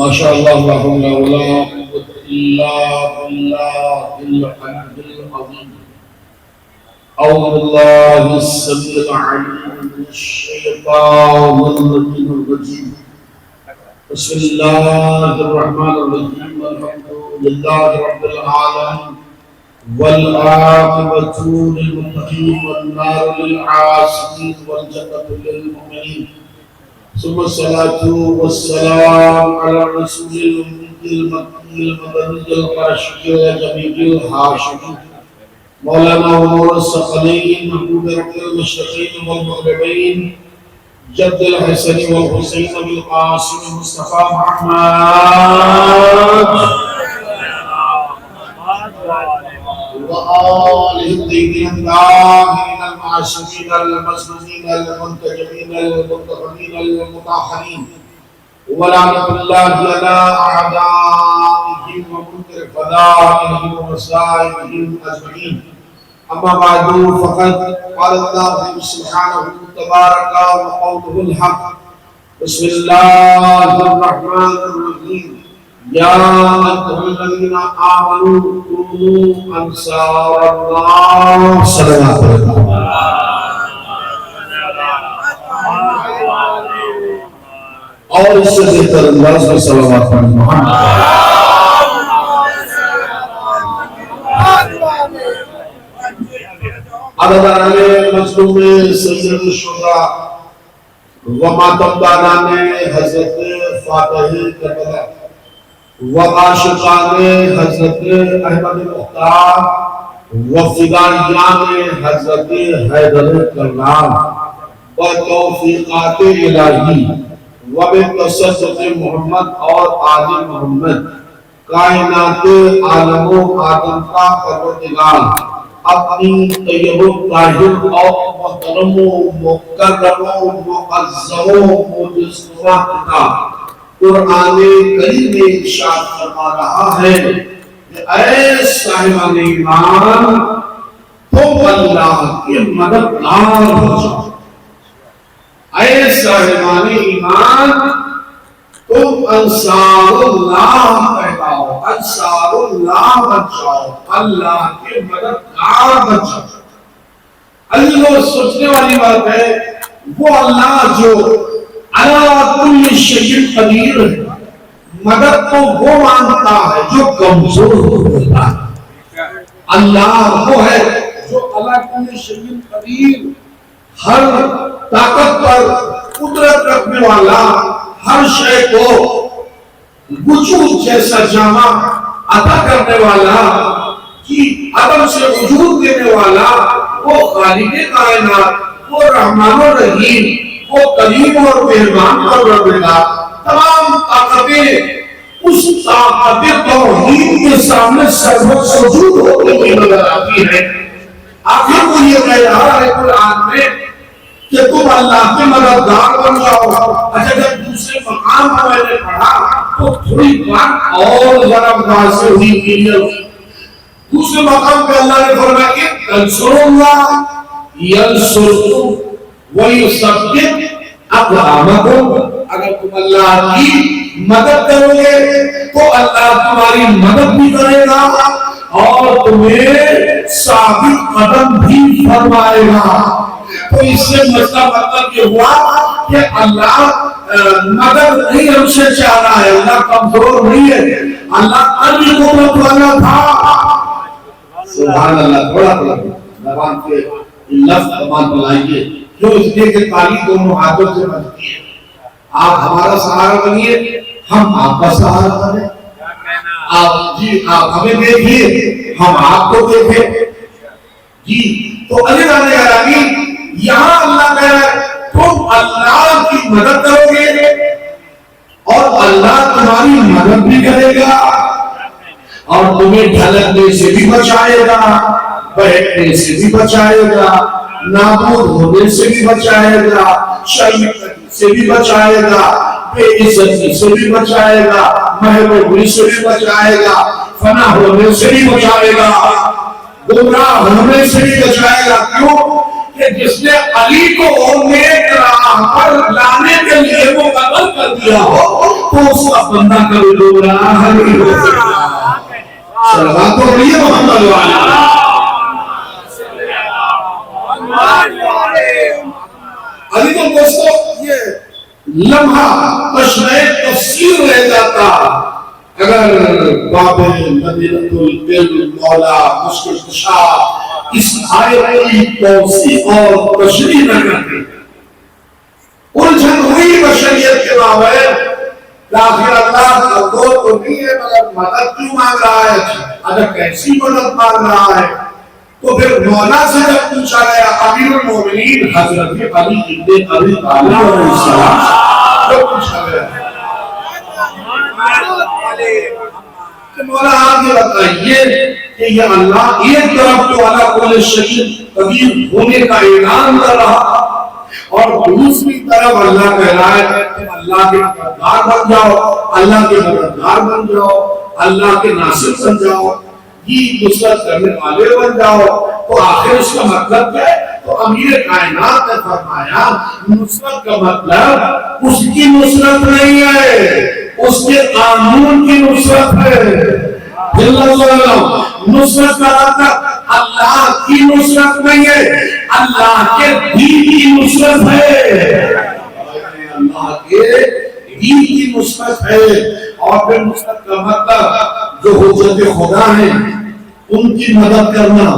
ماشاء اللہ لا حول ولا قوة الا باللہ العلی العظیم اعوذ باللہ السمیع العلیم من الشیطان الرجیم بسم اللہ الرحمن الرحیم الحمد للہ رب العالمین والعاقبۃ للمتقین والنار للعاصین والجنۃ للمؤمنین ثم الصلاة والسلام على رسول الأمي المكي المدني القرشي الجميل الهاشمي مولانا ونور الثقلين محبوب رب المشرقين والمغربين جد الحسن والحسين بالقاسم المصطفى محمد وآله الطيبين الطاهرين المعصومين المظلومين المنتجبين المنتقمين المطهرين ولعنة الله على أعدائهم ومنكر فدائهم ومصائبهم أجمعين أما بعد فقد قال الله سبحانه تبارك وقوله الحق بسم الله الرحمن الرحيم یا ایھا الذین آمنوا کونوا انصار اللہ صلوات اللہ اور اس سے بہتر انداز میں صلوات پڑھیں محمد عددان مظلوم سید الشہداء و ماتمداران حضرت فاتح کربلا وعاشقان حضرت احمد مختار وفدائیان حضرت حیدر کرار بتوفیقات الہی وبتصدق محمد اور آل محمد کائنات عالم و آدم کا پروردگار اپنی طیب و طاہر اور محترم و مکرم و معظم و مجسمہ کتاب قرآن کریم میں ارشاد فرما رہا ہے کہ اے صاحبان ایمان تم اللہ کے مددگار ہو جاؤ اے صاحبان ایمان تم انصار اللہ کہلاؤ انصار اللہ بن جاؤ اللہ کے مددگار بن جاؤ اللہ سوچنے والی بات ہے وہ اللہ جو علی کل شیء قدیر مدد کو وہ مانتا ہے جو کمزور ہوتا ہے اللہ وہ ہے جو علی کل شیء قدیر ہر طاقت پر قدرت رکھنے والا ہر شے کو وجود جیسا جامع عطا کرنے والا کی عدم سے وجود دینے والا وہ خالق کائنات وہ رحمان الرحیم وہ کریم اور مہربان پروردگار تمام طاقتیں اس طاقت توحید کے سامنے سر سجود ہوتے ہوئے نظر آتی ہیں آخر وہ یہ کہہ رہا ہے قرآن میں کہ تم اللہ کے مددگار بن جاؤ اچھا جب دوسرے مقام پر میں نے پڑھا تو تھوڑی بات اور ذرا واضح ہوئی دوسرے مقام پہ اللہ نے فرمایا کہ تنصروا اللہ ینصرکم وَيُثَبِّتْ أَقْدَامَكُمْ اگر تم اللہ کی مدد کرو گے تو اللہ تمہاری مدد بھی کرے گا اور تمہیں ثابت قدم بھی فرمائے گا تو اس سے مطلب یہ ہوا کہ اللہ مدد نہیں ہم سے چاہ رہا ہے اللہ کمزور نہیں ہے اللہ قدر قدرت والا تھا سبحان اللہ تھوڑا زبان کے لفظ زبان بلائیے جو اس لیے کہ تعلیم دونوں ہاتھوں سے بنتی ہے آپ ہمارا سہارا بنیے ہم آپ کا سہارا بنیں آپ جی آپ ہمیں دیکھیے ہم آپ کو دیکھیں جی تو علی گرامی یہاں اللہ کہہ رہا ہے تم اللہ کی مدد کرو گے اور اللہ تمہاری مدد بھی کرے گا اور تمہیں ڈھلکنے سے بھی بچائے گا بیٹھنے سے بھی بچائے گا نابود ہونے سے بھی بچائے گا شہید سے بھی بچائے گا بے عزتی سے بھی بچائے گا محرومی سے بھی بچائے گا فنا ہونے سے بھی بچائے گا گمراہ ہونے سے بھی بچائے گا کیوں کہ جس نے علی کو نیک راہ پر لانے کے لیے مقرر کر دیا ہو تو اس کا بندہ کبھی گمراہ نہیں ہو سکتا. صلوات تو پڑھیے محمد والا. علی تو دوستو یہ لمحہ تشریح تفسیر رہ جاتا اگر باب مدینۃ العلم مولا مشکل کشا اس آیت کی توضیح اور تشریح نہ کرتے. الجھن ہوئی بشریت کے مابین کہ آخر اللہ کمزور تو نہیں ہے مگر مدد کیوں مانگ رہا ہے, اگر کیسی مدد مانگ رہا ہے. تو پھر مولا سے جب پوچھا گیا امیر المومنین حضرت علی ابن ابی طالب علیہ السلام سے پوچھا گیا کہ مولا آپ یہ بتائیے کہ یہ اللہ ایک طرف تو اللہ کل شیء قدیر ہونے کا اعلان کر رہا اور دوسری طرف اللہ کہہ رہا ہے تم اللہ کے مددگار بن جاؤ, اللہ کے مددگار بن جاؤ, اللہ کے ناصر بن جاؤ, یہ نصرت کرنے والے بن جاؤ. تو آخر اس کا مطلب کیا ہے؟ تو امیر کائنات نے فرمایا نصرت کا مطلب اس کی نصرت نہیں ہے, اس کے قانون کی نصرت ہے. نصرت کا مطلب اللہ کی نصرت نہیں ہے, اللہ کے دین کی نصرت ہے. اللہ کے دین کی نصرت ہے. اور پھر نصرت کا مطلب جو حجت خدا ہیں ان کی مدد کرنا.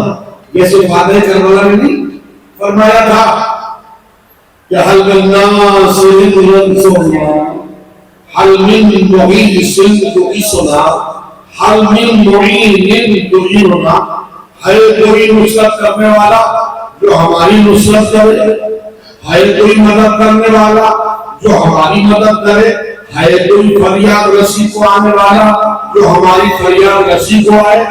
جیسے وعدہ کربلا میں نہیں فرمایا تھا کہ حل من الناس ينصرنا حل من معين ينصرنا حل من معين يعيننا. ہے کوئی نصرت کرنے والا جو ہماری نصرت کرے, ہے کوئی مدد کرنے والا جو ہماری مدد کرے, ہے کوئی فریاد رسی کو آنے والا جو ہماری فریاد رسی کو آئے.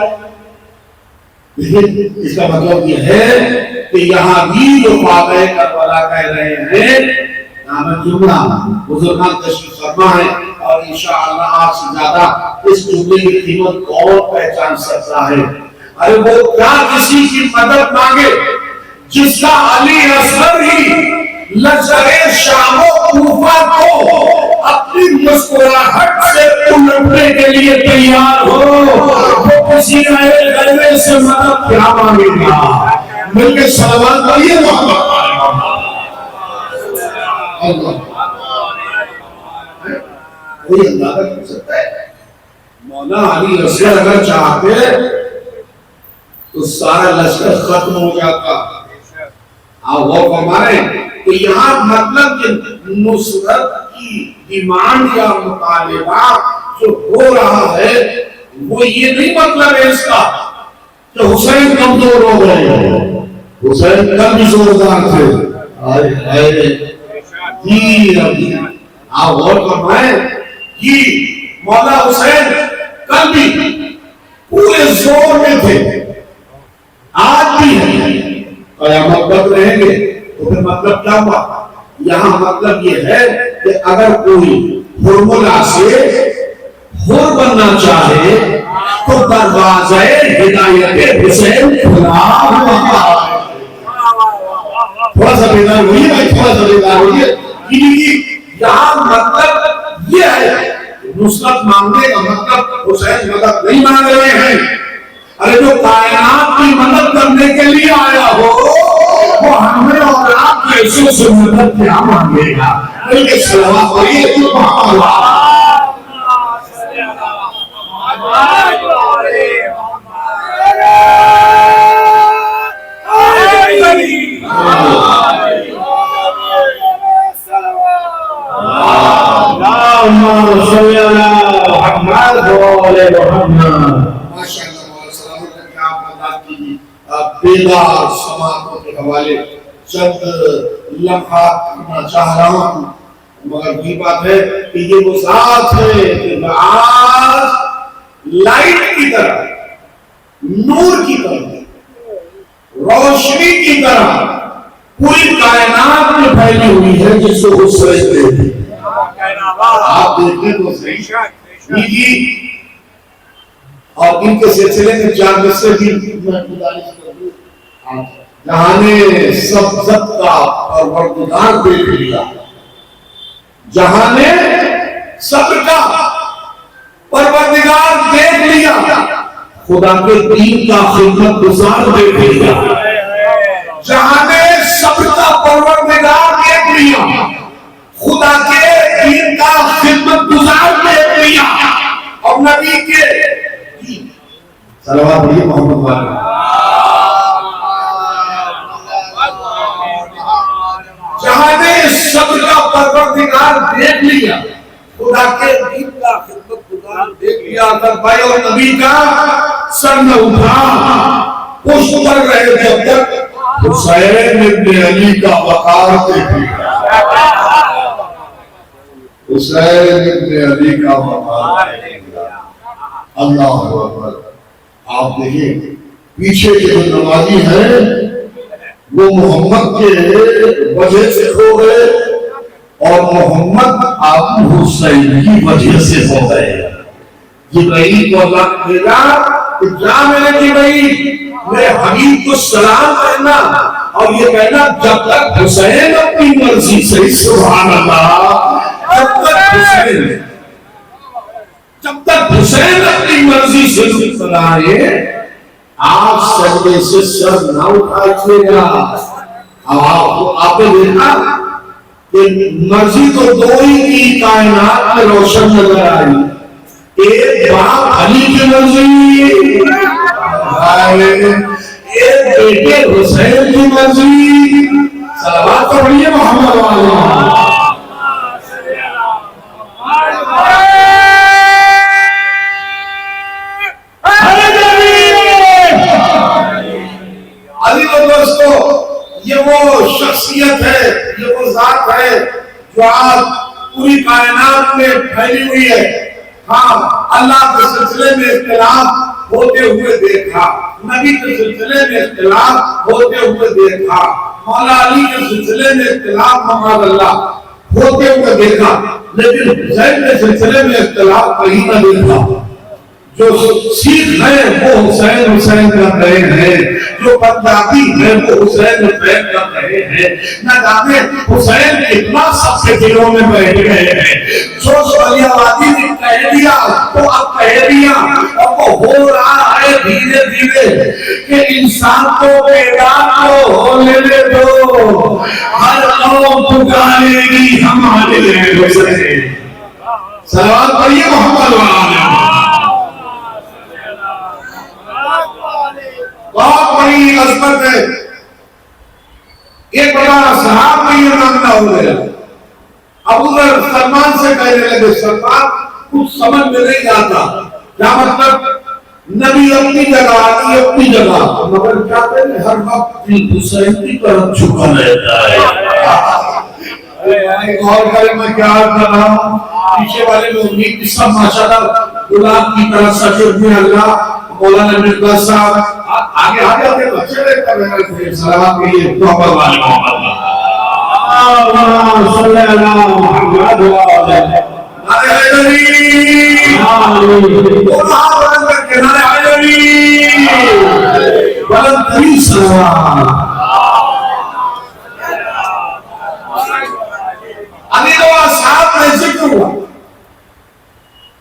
اس کا مطلب یہ ہے کہ یہاں بھی جو وعدہ کربلا کہہ رہے ہیں نام جملہ بزرگان تشریف فرما ہے اور انشاءاللہ آپ سے زیادہ اس جملے کی قیمت کون پہچان سکتا ہے. ارے وہ کیا کسی کی مدد مانگے جس کا علی اصغر ہی لشکر شام و کوفہ کو اپنی مسکراہٹ سے الٹنے کے لیے تیار ہو, وہ کسی نئے غلبے سے مدد کیا مانگے گا. مل کے صلوات پڑھیے محمد. کوئی اندازہ کر سکتا ہے مولا علی اصغر اگر چاہتے تو سارا لشکر ختم ہو جاتا. آپ غور فرمائیں کہ یہاں مطلب کہ نصرت کی ڈیمانڈ یا مطالبہ جو ہو رہا ہے وہ یہ نہیں مطلب ہے اس کا کہ حسین کمزور ہو گئے. حسین کل بھی زوردار تھے. آپ غور فرمائیں کہ مولا حسین کل بھی پورے زور میں تھے, آج بھی ہیں. قیامت تک رہیں گے. تو پھر مطلب کیا ہوا؟ یہاں مطلب یہ ہے کہ اگر کوئی فارمولا سے حر بننا چاہے تو دروازہ ہدایت حسین کھلا ہوا. تھوڑا سا بیدار ہوئیے بھائی, تھوڑا سا بیدار ہوئیے. یہاں مطلب یہ ہے نصرت مانگنے کا مطلب حسین مدد نہیں مانگ رہے ہیں. ارے جو کائنات کی مدد کرنے کے لیے آیا ہو وہ ہمیں اور آپ کیسے سے مدد کیا مانگے گا. بلکہ صلوات پڑھیے تو بیدار سماعتوں کے حوالے چند لمحات کرنا چاہ رہا ہوں. مگر یہ بات ہے کہ یہ وہ ذات ہے کہ آج لائٹ کی طرح, نور کی طرح, روشنی کی طرح پوری کائنات میں پھیلی ہوئی ہے جس کو وہ سمجھتے ہیں. آپ دیکھیں تو صحیح اور ان کے سلسلے میں چار قصے بھی میں گزارش کر دوں. جہاں نے سب کا پروردگار دیکھ لیا، جہاں نے سب کا پروردگار دیکھ لیا، خدا کے دین کا خدمت گزار دیکھ لیا، جہاں نے سب کا پروردگار دیکھ لیا، خدا کے دین کا خدمت گزار دیکھ لیا، اور نبی کے صلوات علیہ محمد والے جہاں نے سب کا پروردگار دیکھ لیا، خدا کے دین کا خدمت گزار دیکھ لیا، تب بھائی اور نبی کا سر نہ اٹھا، پشت کر رہے جب تک حسین ابن علی کا وقار دیکھ لیا، حسین ابن علی کا وقار دیکھ لیا۔ اللہ اکبر۔ آپ دیکھیں پیچھے کے جو نمازی ہیں وہ محمد کے وجہ سے ہو گئے اور محمد ابو حسین کی وجہ سے ہو گئے۔ جبرائیل کو اللہ ملا کہ جا میرے جبرائیل میرے حبیب کو سلام کہنا اور یہ کہنا جب تک حسین اپنی مرضی سے، سبحان اللہ، جب تک حسین اپنی مرضی سے سنائے آپ سجدے سے سر نہ اٹھائیے گا۔ آپ نے دیکھا کہ مرضی تو دو ہی کی کائنات میں روشن نظر آئی، ایک باپ علی کی مرضی، ایک بیٹے حسین کی مرضی۔ صلوات پڑھیے محمد والے۔ علی و دوستو، یہ وہ شخصیت ہے، یہ وہ ذات ہے جو آج پوری کائنات میں پھیلی ہوئی ہے۔ ہاں، اللہ کے سلسلے میں اختلاف ہوتے ہوئے دیکھا، نبی کے سلسلے میں اختلاف ہوتے ہوئے دیکھا، مولا علی کے سلسلے میں اختلاف محمد اللہ ہوتے ہوئے دیکھا، لیکن حسین کے سلسلے میں اختلاف کہیں نہ دیکھا۔ جو سکھ ہیں وہ حسین حسین کر رہے ہیں، جو پنجابی ہیں وہ حسین حسین کر رہے ہیں، نہ جانے حسین اتنا سب کے دلوں میں بیٹھ گئے ہیں۔ جو شعلی آبادی نے کہہ دیا تو اب کہہ دیا، اور وہ ہو رہا ہے دھیرے دھیرے کہ انسان کو بیدار تو ہونے دو، ہر قوم پکارے گی ہمارے حسین۔ صلوات پڑھیے محمد والے۔ بہت بڑی عظمت ہے۔ ایک بڑا صحاب میں یہ معاملہ ہو گیا، ابو ذر سلمان سے کہنے لگے، سلمان کچھ سمجھ میں نہیں آتا، کیا مطلب نبی اپنی جگہ، علی اپنی جگہ، مگر کیا کہتے ہر وقت حسین کی طرف جھکا رہتا ہے۔ غور کریں میں کیا کر رہا ہوں، پیچھے والے میں امید کی سب ماشاءاللہ گلاب کی طرح سجد میں اللہ مولانا مرزا صاحب آگے آگے بچے رہتا ہے۔ سلام کے لیے محمد والے محمد اللہم صلی اللہ محمد والے نعرہ حیدری، اللہ بلند کر کے نعرہ حیدری، بلند ترین سلام۔ علی دو صاحب میں ذکر ہوا،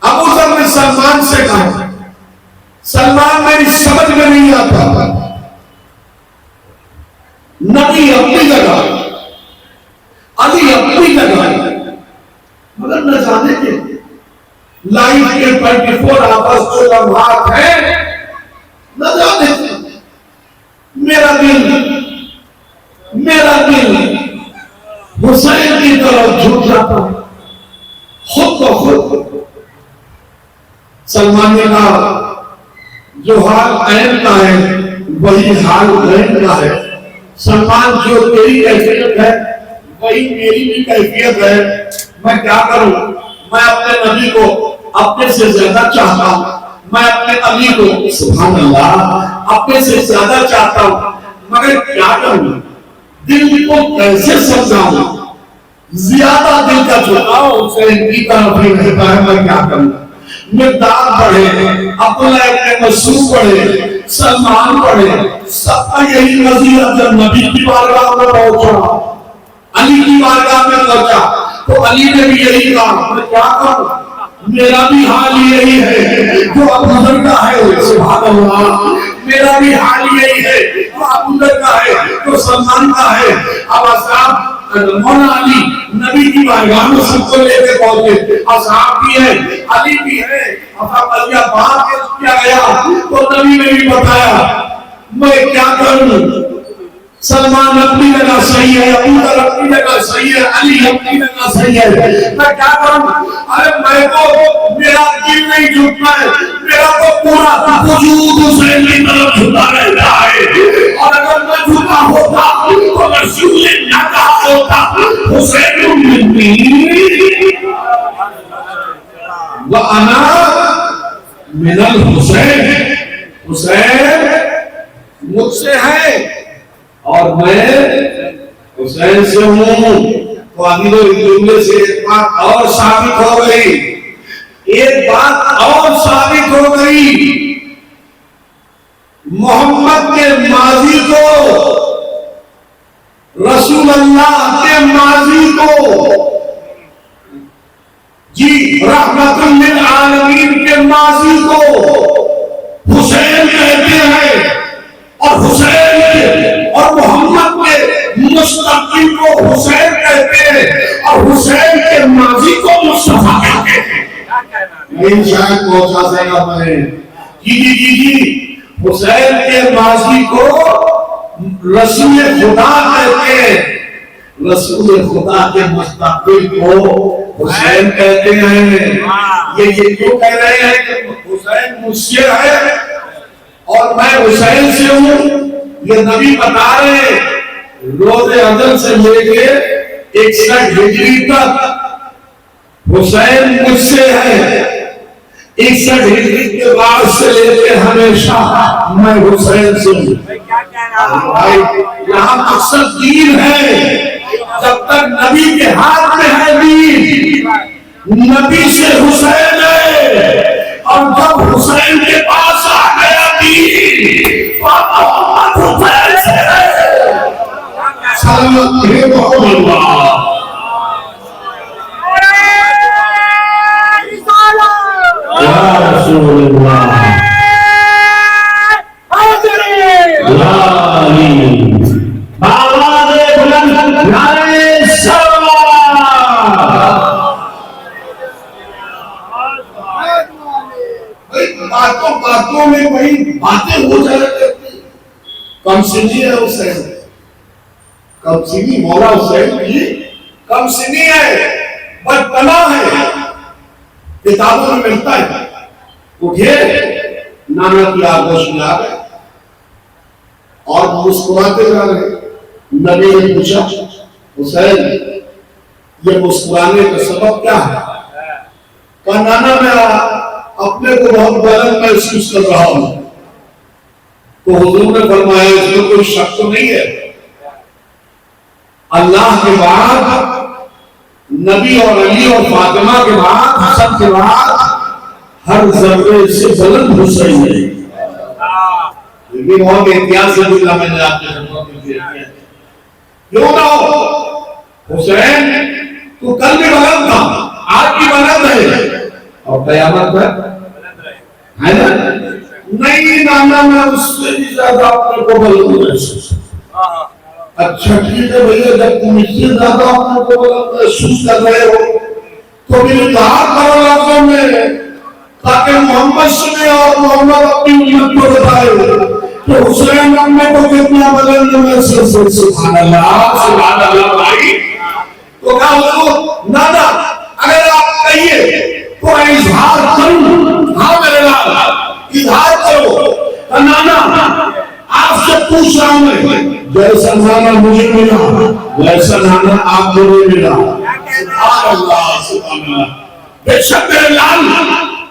ابو ذر نے سلمان سے کہا، سلمان میری سمجھ میں نہیں آتا، نبی اپنی جگہ، علی اپنی جگہ، مگر نہ جانے کے لائف کے 24 آورز جو لمحات ہیں، نہ جانے میرا دل حسین کی طرف جھک جاتا، خود بخود۔ سلمان نے کہا جو حال عین کا ہے وہی حال غین کا ہے، سلمان جو تیری کیفیت ہے وہی میری بھی کیفیت ہے، میں کیا کروں؟ میں اپنے نبی کو اپنے سے زیادہ چاہتا ہوں، میں اپنے علی کو سبحان اللہ اپنے سے زیادہ چاہتا ہوں، مگر کیا کروں؟ دل کو کیسے سمجھاؤں؟ زیادہ دل کا جھکاؤ حسین کی طرف ہی رہتا ہے، میں کیا کروں؟ مقدار پڑھے، عبداللہ ابن مسعود پڑھے، سلمان پڑھے، سب کا یہی نظریہ جب نبی کی بارگاہ میں پہنچا، علی کی بارگاہ میں پہنچا تو علی نے بھی یہی کہا میں کیا کروں، میرا بھی حال یہی ہے جو ابو ذر کا ہے، سبحان اللہ، میرا بھی حال یہی ہے جو ابو ذر کا ہے، جو سلمان کا ہے۔ اب اصحاب مولا علی نبی کی بارگاہ میں سب کو لے کے پہنچے، اصحاب بھی ہیں، علی بھی ہے، علیہ بات کیا گیا تو نبی نے بھی بتایا میں کیا کروں، سلمان اپنی جگہ صحیح ہے، ابو ذر اپنی جگہ صحیح ہے، علی اپنی جگہ صحیح ہے، میں کیا کروں، ارے میں تو میرا دل نہیں جھکتا ہے، میرا تو پورا وجود حسین کی طرف جھکا رہتا ہے، اور اگر میں جھکا ہوتا تو رسول نے نہ کہا ہوتا حسین منی وَأَنَا مِنَ الْحُسَيْنِ، حسین مجھ سے ہے اور میں حسین سے ہوں۔ تو آدھیلو اس جملے سے ایک بات اور ثابت ہو گئی، ایک بات اور ثابت ہو گئی، محمد کے ماضی کو، رسول اللہ کے ماضی کو، جی رحمت للعالمین کے ماضی کو حسین کہتے ہیں، اور حسین کے اور محمد کے مستقبل کو حسین کہتے ہیں، اور حسین کے ماضی کو مصطفیٰ کہتے ہیں۔ نہیں شاید پہنچا سے گا میں جی حسین کے ماضی کو رسول خدا کہتے ہیں، رسول خدا کے مستقبل کو حسین کہتے ہیں۔ یہ کیوں کہہ رہے ہیں کہ حسین مجھ سے ہے اور میں حسین سے ہوں، یہ نبی بتا رہے ہیں روز ازل سے لے کے 61 ہجری تک حسین مجھ سے ہے، 61 ہجری کے بعد سے لے کے ہمیشہ میں حسین سے ہوں۔ یہاں مقصد دین ہے، جب تک نبی کے ہاتھ میں ہے دین، نبی سے حسین ہے، اور جب حسین کے پاس آ گیا دین تو محمد حسین سے ہے۔ سلام اللہ یا رسول اللہ باتوں میں وہی باتیں ہو جایا کرتی، کم سنی ہے حسین، کم سنی مولا حسین کی کم سنی ہے، بچپنا ہے، کتابوں میں ملتا ہے۔ اٹھے نانا کی آگوش میں آ گئے اور مسکراتے جا رہے، نبی نے پوچھا حسین یہ مسکرانے کا سبب کیا ہے؟ کہا نانا میں اپنے کو بہت بلند محسوس کر رہا ہوں۔ تو حضور نے فرمایا اس میں کوئی شک تو نہیں ہے، اللہ کے بعد نبی اور علی اور فاطمہ کے بعد حسن کے بعد ہر ذرے سے بلند حسین ہے۔ یہ بھی بہت احتیاط سے بھی میں نے آپ کے خدمت میں کیوں نہ ہو، حسین تو کل بھی بلند تھا، آج بھی بلند ہے اور قیامت ہے نا؟ نہیں نانا میں اس سے بھی زیادہ اپنے کو بلند محسوس۔ اچھا ٹھیک ہے بھئیے، جب تم اس سے زیادہ اپنے کو بلند محسوس کر رہے ہو تو بھی اظہار کرو لفظوں میں تاکہ محمد سنے اور محمد اپنی امت کو بتائے کہ حسین اپنے کو کتنا بلند محسوس ہے۔ سبحان اللہ سبحان اللہ بھائی۔ تو کہا حضور نانا اگر آپ کہیے تو میں اظہار کروں، ہاں میرے لال اظہار کرو۔ نانا آپ سے پوچھ رہا ہوں میں، جیسا نانا مجھے ملا ویسا نانا آپ مجھے ملا۔ سبحان اللہ سبحان اللہ۔ بے شک میرے لال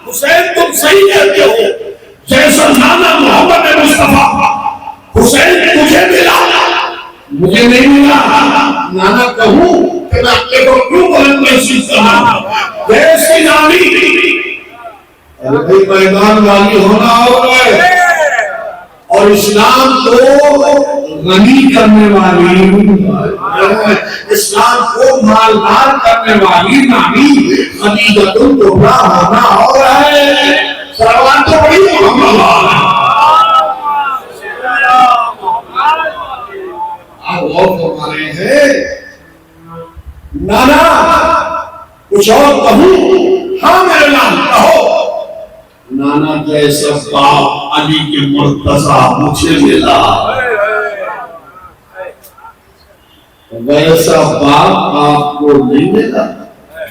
حسین تم صحیح کہتے ہو، جیسا نانا محمد مصطفیٰ حسین تجھے ملا مجھے نہیں ملا۔ نانا کہوں کہ میں اپنے کو کیوں بلند محسوس کرنا، جیسی نامی بھائی میدان والی ہونا ہوگا اور اسلام کو غنی کرنے والی، اسلام کو مالدار کرنے والی نانی خدیجۃ الکبریٰ ہونا ہوگا ہے۔ سلوات تو بڑی محمد آپ غور فرما رہے ہیں۔ نانا کچھ اور کہوں؟ ہاں میرے نام کہو۔ نانا جیسا باپ علی کے مرتضی مجھے ملا، ویسا باپ آپ کو نہیں ملا۔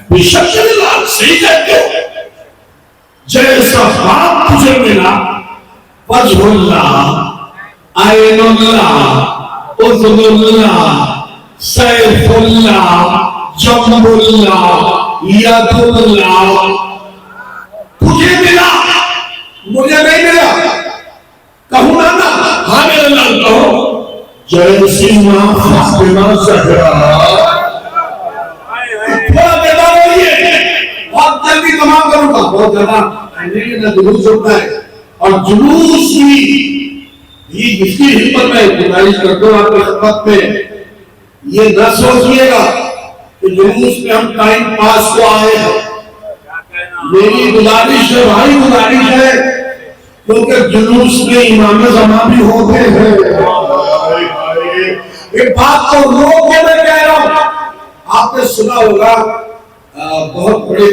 بے شک ملا، صحیح کہتے ہو۔ جیسا باپ تجھے ملا، وجہ اللہ، عین اللہ، اذن اللہ، سیف اللہ، جنب اللہ، ید اللہ، تجھے ملا، مجھے نہیں ملا۔ کہوں نا ہاں میرے نام کہو۔ جیسی ماں فاطمہ زہرا، تھوڑا بیدار ہوئیے، بہت جلدی تمام کروں گا، بہت زیادہ جلوس ہوتا ہے، اور جلوس بھی جس کی حکمت میں گزارش کرتا ہوں آپ کی خدمت میں، یہ نہ سوچئے گا کہ جلوس میں ہم ٹائم پاس کو آئے ہیں۔ میری گزارش ہے بھائی، گزارش ہے، کیونکہ جلوس میں امام زمان بھی ہوتے ہیں۔ ایک بات تو روک کے میں کہہ رہا ہوں، آپ نے سنا ہوگا بہت بڑے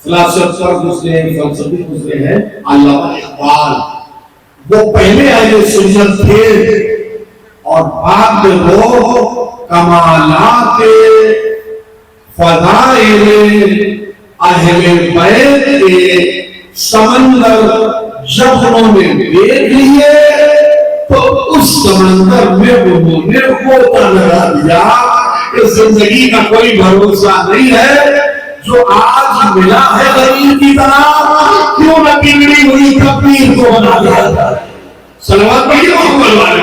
فلسفہ گزرے ہیں، فلسفی گزرے ہیں، علامہ اقبال، وہ پہلے اہل سنت تھے اور بعد میں وہ کمالات فضائل اہل بیت کے سمندر جب انہوں نے دیکھ لیے تو اس سمندر میں انہوں نے غوطہ لگا دیا کہ زندگی کا کوئی بھروسہ نہیں ہے، جو آج ملا ہے غریب کی طرح، کیوں نہ بگڑی ہوئی تقدیر کو بنا دیا۔ صلوات پڑھیے محمد والے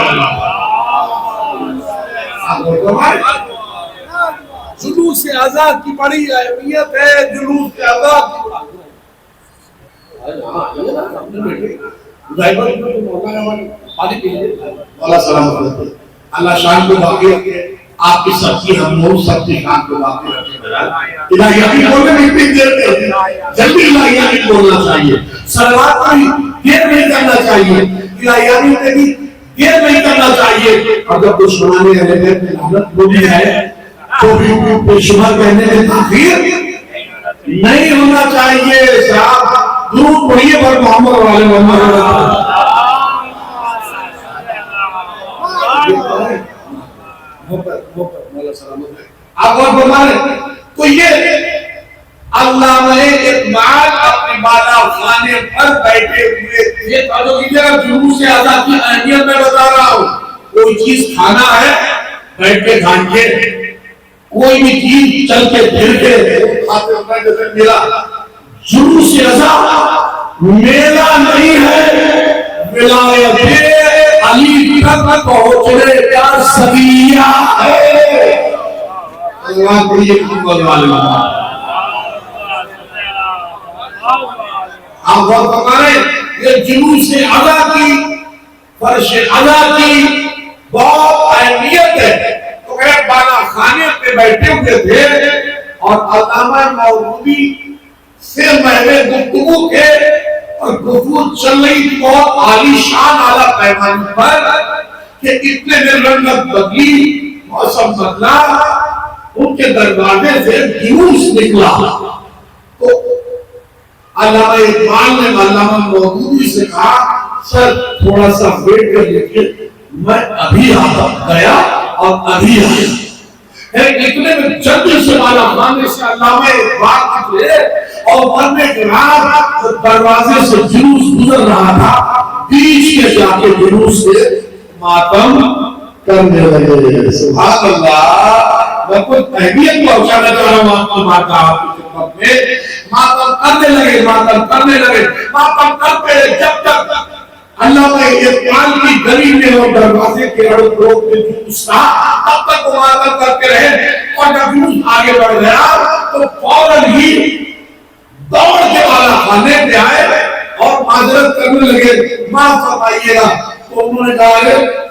جلوس آزاد کی بڑی اہمیت ہے، جلوس آزاد کی اللہ سلام علیکم، اللہ شان کو باقی رکھے، آپ کی سب کی ہم لوگ سب کی شان کو باقی رکھے۔ الہیاتی بولنے میں اتنی دیر کرتے ہیں، جلدی الہیاتی بولنا چاہیے، صلوات پڑھی دیر نہیں کرنا چاہیے، الہیاتی میں بھی دیر نہیں کرنا چاہیے۔ اور جب دشمنانی اہل بیت میں لعنت بولی ہے تو بھی بے شمار کہنے میں تاخیر نہیں ہونا چاہیے۔ صاحب درود پڑھیے پر محمد والے محمد۔ آپ اور فرمائیں تو یہ علامہ اقبال اپنے بالا خانے پر بیٹھے ہوئے تھے۔ توجہ کیجیے، جلوس آزاد کی اہمیت میں بتا رہا ہوں۔ کوئی چیز کھانا ہے بیٹھ کے کھان کے، کوئی بھی چیز چل کے پھر کے کھاتے ہوئے جیسے ملا۔ جلوس آزاد میلہ نہیں ہے، ولایت علی تک پہنچنے کا ذریعہ ہے۔ اللہ کو یہ قوت والے آپ بہت ہمارے یہ جلوس ادا کی، فرش ادا کی بہت اہمیت ہے۔ تو کہ بالا خانے پہ بیٹھے ہوئے تھے اور علامہ مودودی سے محلے گفتگو کے، اور گفتگو چل رہی تھی بہت عالی شان اعلیٰ پیمانے پر کہ اتنے میں رنگت بدلی، موسم بدلا، ان کے دروازے سے جلوس نکلا۔ تو علامہ اقبال نے علامہ مودودی سے کہا سر تھوڑا سا ویٹ کر لیجیے، میں ابھی آتا گیا اور ابھی آیا۔ اتنے میں جلدی سے بالا خانے سے علامہ اقبال نکلے اور مرنے کے بعد دروازے سے جلوس گزر رہا تھا، بیچ میں جا کے جلوس سے ماتم کرنے لگے۔ سبحان اللہ، میں کوئی اہمیت پہنچانا چاہ رہا ہوں آپ کو، ماتا آپ کی خدمت میں ماتم کرنے لگے، ماتم کرنے لگے، ماتم کرتے رہے جب تک علامہ اقبال کی گلی میں اور دروازے کے اڑ پڑوس میں جلوس تھا، تب تک وہ ماتم کرتے رہے۔ اور جب جلوس آگے بڑھ گیا تو فوراً ہی دوڑ کے والا کھانے پہ آئے اور معذرت کرنے لگے معاف فرمائیے گا. تو انہوں نے کہا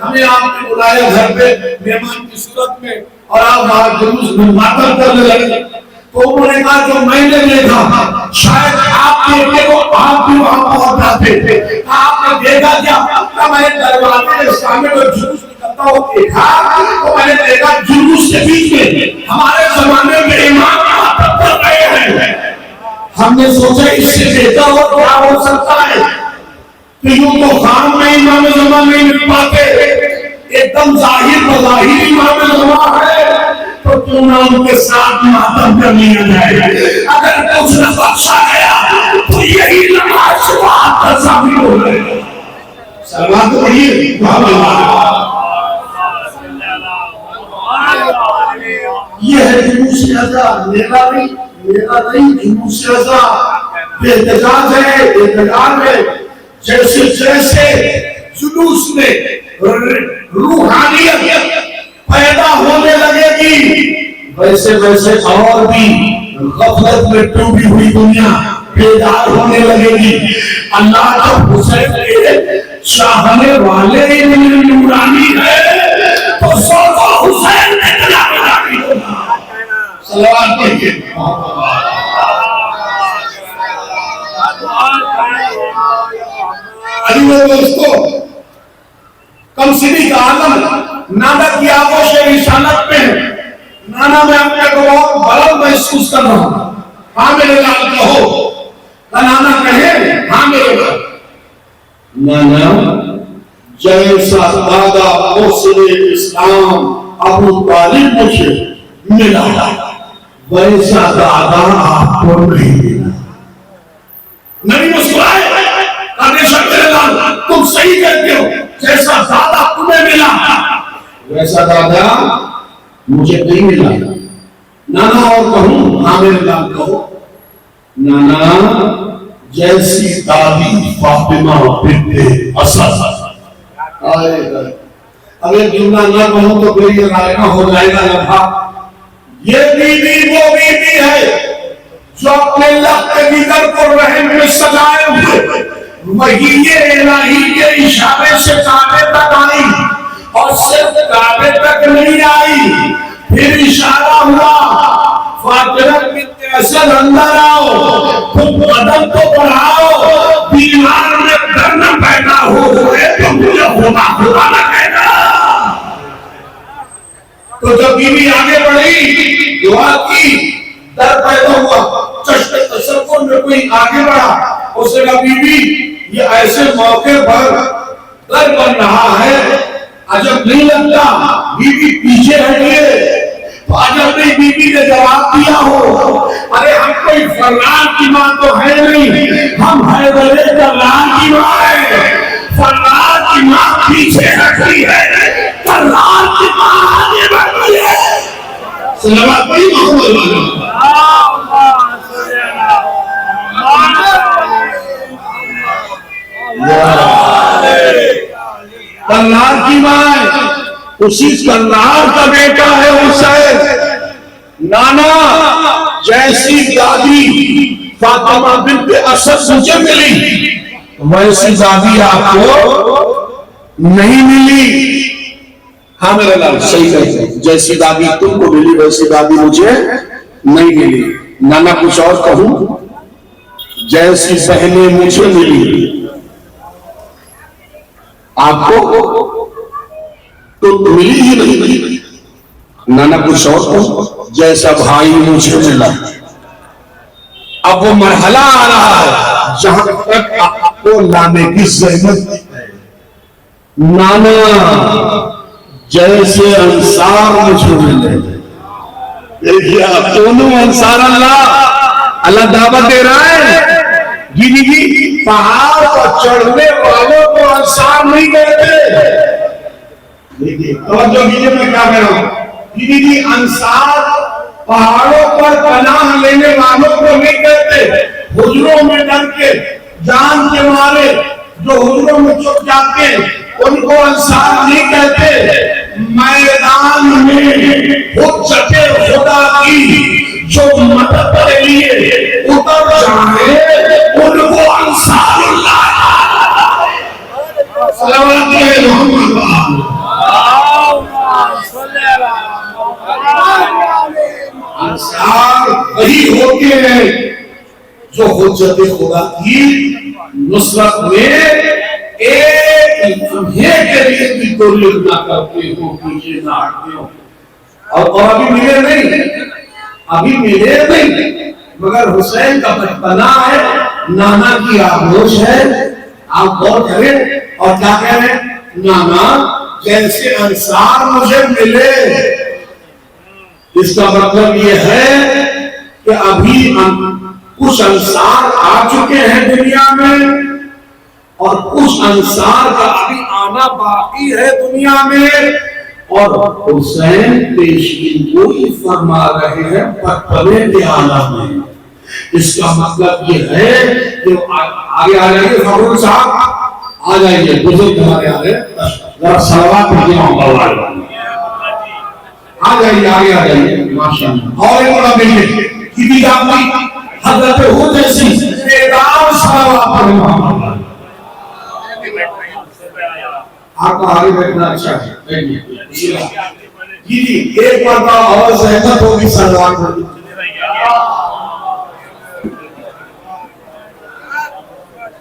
ہمیں آپ نے بلایا گھر پہ مہمان کی صورت میں اور آپ وہاں جلوس میں ماتم کرنے لگے. تو انہوں نے کہا جو میں نے دیکھا شاید آپ دیکھنے کو آپ بھی وہاں پہنچ جاتے تھے. آپ نے دیکھا کیا کہ میں نے دروازے کے سامنے کوئی جلوس نکلتا ہو دیکھا تو میں نے دیکھا جلوس کے بیچ میں ہمارے زمانے میں امام ماتم کر رہے ہیں. ہم نے سوچا اس سے بہتر اور کیا ہو سکتا ہے کہ یوں تو خان میں امام زمان نہیں مل پاتے, ایک دم ظاہر بظاہر امام زمان ہے تو کیوں نہ ان کے ساتھ ماتم کر لیا جائے. اگر کچھ نہ بخشا گیا تو یہی نماز شفاعت کا ثابت ہو گئے. سلوات پڑھیے. یہ ہے جلوس ازا, میرا نہیں جلوس ازا احتجاج ہے, احتجاج ہے. جیسے جیسے جلوس میں روحانیت پیدا ہونے لگے گی ویسے ویسے اور بھی غفلت میں ڈوبی ہوئی دنیا بیدار ہونے لگے گی. اللہ کا حسین کے چاہنے والے نورانی ہے تو سوچو حسین نے کیا نورانی ہوگا. صلوات پڑھیے. دوستو کم سنی کا عالم نانا کی آغوش رسالت میں نانا میں اپنے کو بہت بلند محسوس کر رہا ہوں. ہاں میرے لال کہو, نانا کہے ہاں میرے لال. نانا جیسا دادا محسن اسلام ابو طالب مجھے ملا ویسا دادا آپ کو نہیں ملا. نہیں مسکرائے تم صحیح کہتے ہو, جیسا دادا تمہیں ملا ویسا دادا مجھے نہیں ملا. نانا اور کہوں ہاں میرے لال کہو. نانا جیسی دادی فاطمہ بنت اسد. اگر جملہ نہ کہوں تو پھر یہ رائنا ہو جائے گا لمحہ. یہ بیوی وہ بیوی ہے جو اپنے لب کے دیگر کو رحم میں سجائے ہوئے وہی یہ الہی کے اشارے سے کعبے تک آئی اور صرف کعبے تک نہیں آئی, پھر اشارہ ہوا فاطمہ بنت اسد اندر آؤ, تم قدم تو بڑھاؤ, بیمار میں درد پیدا ہو جائے تو مجھے خدا نہ کہنا. تو جب بیوی آگے بڑھی دعا کی در پیدا ہوا, چشم تصور میں کوئی آگے بڑھا, اس نے کہا بیوی یہ ایسے موقع پر در بن رہا ہے عجب نہیں لگتا. بیوی پیچھے ہٹیے تو عجب نہیں بیوی نے جواب دیا ہو ارے ہم کوئی فرار کی ماں تو ہے نہیں, ہم حیدر کرار کی ماں ہے. فرار کی ماں پیچھے ہٹی ہے, کرار کی ماں آگے بڑھ ہے. صلوات پڑھی محمد کرار کی ماں, اسی کرار کا بیٹا ہے حسین. نانا جیسی دادی فاطمہ بنت اسد مجھے ملی ویسی دادی آپ کو نہیں ملی. ہاں میرے لال صحیح ہے, جیسی دادی تم کو ملی ویسی دادی مجھے نہیں ملی. نانا کچھ اور کہوں, جیسی بہنیں مجھے ملی آپ کو تو ملی ہی نہیں. نانا کچھ اور کہوں, جیسا بھائی مجھے ملا. اب وہ مرحلہ آ رہا ہے جہاں تک آپ کو لانے کی ضرورت ہے. نانا جیسے انصار مجھے ملے. دیکھیے آپ دونوں انصار اللہ دعوت دے رہا ہے. جی پہاڑ پر چڑھنے والوں کو انصار نہیں کہتے. دیکھیے توجہ کیجیے میں کیا کہہ رہا ہوں. جی انصار پہاڑوں پر پناہ لینے والوں کو نہیں کہتے. حجروں میں ڈر کے جان کے مارے جو حجروں میں چھپ جاتے ان کو انصار نہیں کہتے. میدان میں حجت خدا کی جو مدد کے لیے اتر جائے ان کو انصار اللہ صلوات محمد انصار وہی ہوتے ہیں جو حجت خدا کی نصرت میں ایک لمحے کے لیے بھی تولیل نہ کرتے ہو، پیچھے نہ ہٹتے ہو۔ اور ابھی ملے نہیں مگر حسین کا بچپنا ہے، نانا کی آغوش ہے۔ آپ غور کریں اور کیا کہہ رہے ہیں؟ نانا جیسے انصار مجھے ملے، اس کا مطلب یہ ہے کہ ابھی کچھ انصار آ چکے ہیں دنیا میں اور کچھ انصار کا ابھی آنا باقی ہے دنیا میں، اور حسین پیشین گوئی فرما رہے ہیں بچپنے کے عالم میں۔ اس کا مطلب یہ ہے کہ آگے آ جائیے فخر صاحب، آ جائیے بزرگ ہمارے آ رہے ہیں، سلوات پڑھیے آ جائیے، آگے آ جائیے ماشاءاللہ۔ اور ایک بڑا بیٹے کی بھی آپ حضرت ہو جیسی بیدار سلوات پڑھیے۔ آپ کا آگے بیٹھنا اچھا ہے جی ایک مرتبہ اور زحمت ہوگی سلوات پڑھیے۔